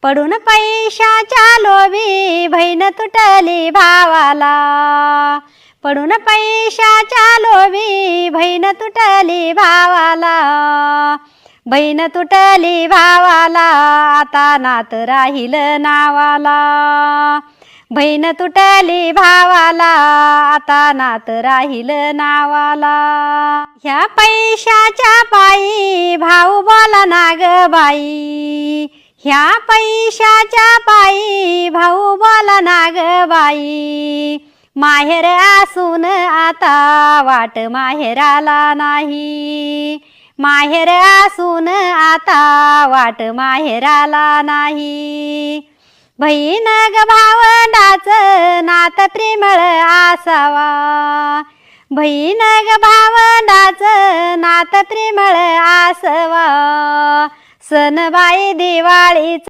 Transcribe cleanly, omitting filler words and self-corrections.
पडून पैशाच्या लोभी बहीण तुटली भावाला, पडून पैशाच्या लोभी बहीण तुटली भावाला, बहीण तुटली भावाला आता नात राहील नावाला, बहीण तुटली भावाला आता नात राहील नावाला। ह्या पैशाच्या पायी भाऊ बोला ना ग बाई, ह्या पैशाच्या पायी भाऊ बोला ना ग बाई, माहेर असून आता वाट माहेराला नाही, माहेर असून आता वाट माहेराला नाही। बहीण ग भावंडाचं नात प्रेमळ असावा, बहीण ग भावंडाचं नात प्रेमळ असावा, सणबाई दिवाळीचं